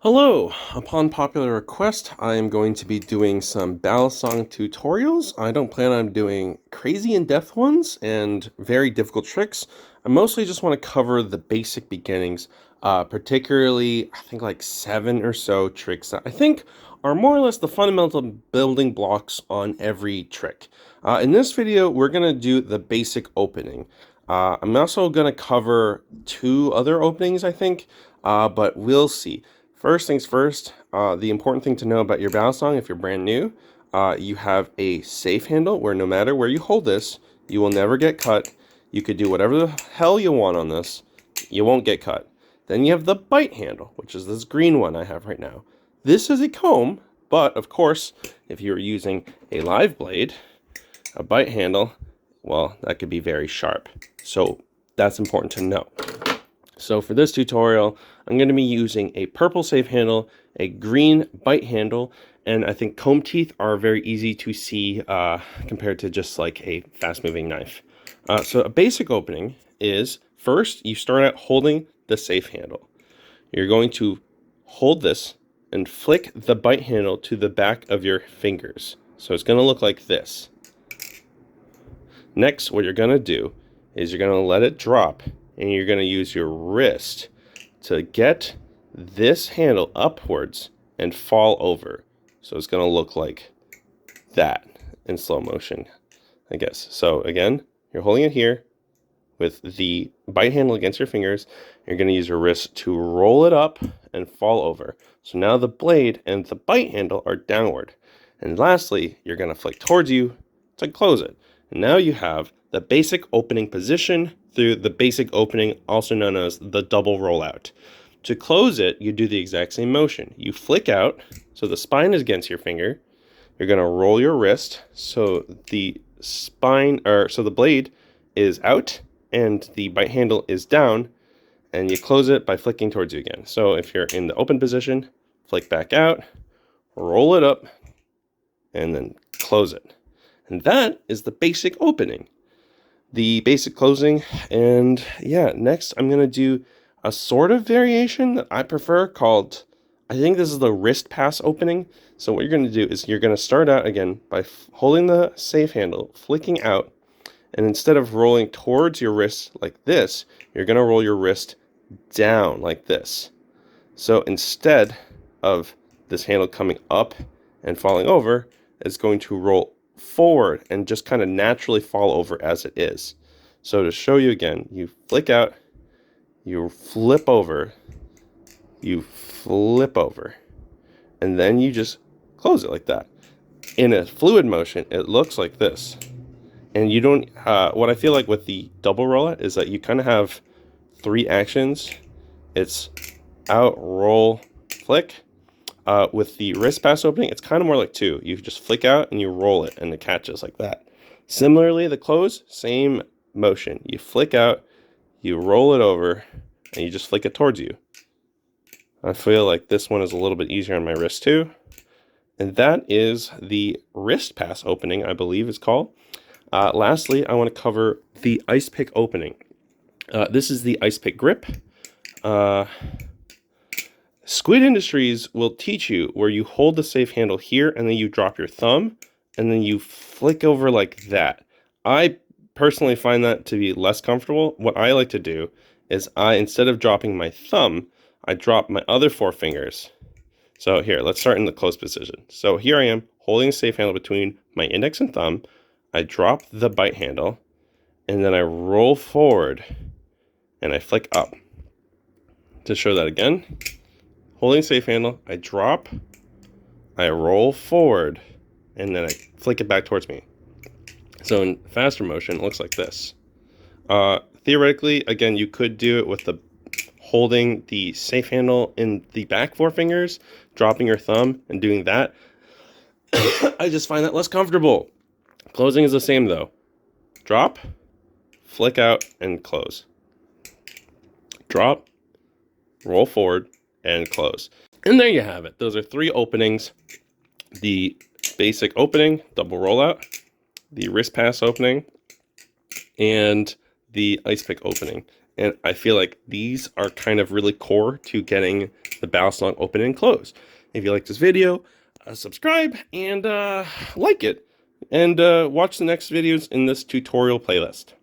Hello! Upon popular request, I am going to be doing some Balisong tutorials. I don't plan on doing crazy in-depth ones and very difficult tricks. I mostly just want to cover the basic beginnings, particularly, I think like 7 or so tricks that I think are more or less the fundamental building blocks on every trick. In this video, we're going to do the basic opening. I'm also going to cover 2 other openings, I think, but we'll see. First things first, the important thing to know about your Balisong if you're brand new, you have a safe handle where no matter where you hold this, you will never get cut. You could do whatever the hell you want on this, you won't get cut. Then you have the bite handle, which is this green one I have right now. This is a comb, but of course, if you're using a live blade, a bite handle, well, that could be very sharp. So that's important to know. So for this tutorial, I'm going to be using a purple safe handle, a green bite handle, and I think comb teeth are very easy to see compared to just like a fast-moving knife. So a basic opening is, first, you start out holding the safe handle. You're going to hold this and flick the bite handle to the back of your fingers. So it's going to look like this. Next, what you're going to do is you're going to let it drop, and you're going to use your wrist to get this handle upwards and fall over. So it's going to look like that in slow motion, I guess. So again, you're holding it here with the bite handle against your fingers. You're going to use your wrist to roll it up and fall over. So now the blade and the bite handle are downward. And lastly, you're going to flick towards you to close it. And now you have the basic opening position through the basic opening, also known as the double rollout. To close it, you do the exact same motion. You flick out, so the spine is against your finger. You're going to roll your wrist, so the the blade is out and the bite handle is down, and you close it by flicking towards you again. So if you're in the open position, flick back out, roll it up, and then close it. And that is the basic opening. The basic closing, and yeah, next I'm going to do a sort of variation that I prefer called, I think this is the wrist pass opening. So what you're going to do is you're going to start out again by holding the safe handle, flicking out, and instead of rolling towards your wrist like this, you're going to roll your wrist down like this. So instead of this handle coming up and falling over, it's going to roll forward and just kind of naturally fall over as it is. So to show you again, you flick out, you flip over, and then you just close it like that. In a fluid motion, it looks like this. And you don't, what I feel like with the double rollout is that you kind of have 3 actions. It's out, roll, flick. With the wrist pass opening, it's kind of more like 2. You just flick out and you roll it, and it catches like that. Similarly, the close, same motion. You flick out, you roll it over, and you just flick it towards you. I feel like this one is a little bit easier on my wrist too. And that is the wrist pass opening, I believe it's called. Lastly, I want to cover the Icepick opening. This is the Icepick grip. Squid Industries will teach you where you hold the safe handle here and then you drop your thumb and then you flick over like that. I personally find that to be less comfortable. What I like to do is instead of dropping my thumb, I drop my other 4 fingers. So here, let's start in the close position. So here I am holding a safe handle between my index and thumb. I drop the bite handle and then I roll forward and I flick up. To show that again, holding safe handle, I drop, I roll forward, and then I flick it back towards me. So in faster motion, it looks like this. Theoretically, again, you could do it with the holding the safe handle in the back 4 fingers, dropping your thumb, and doing that. I just find that less comfortable. Closing is the same though. Drop, flick out, and close. Drop, roll forward, and close. And there you have it. Those are 3 openings. The basic opening, double rollout, the wrist pass opening, and the Icepick opening. And I feel like these are kind of really core to getting the Balisong open and closed. If you like this video, subscribe and like it. And watch the next videos in this tutorial playlist.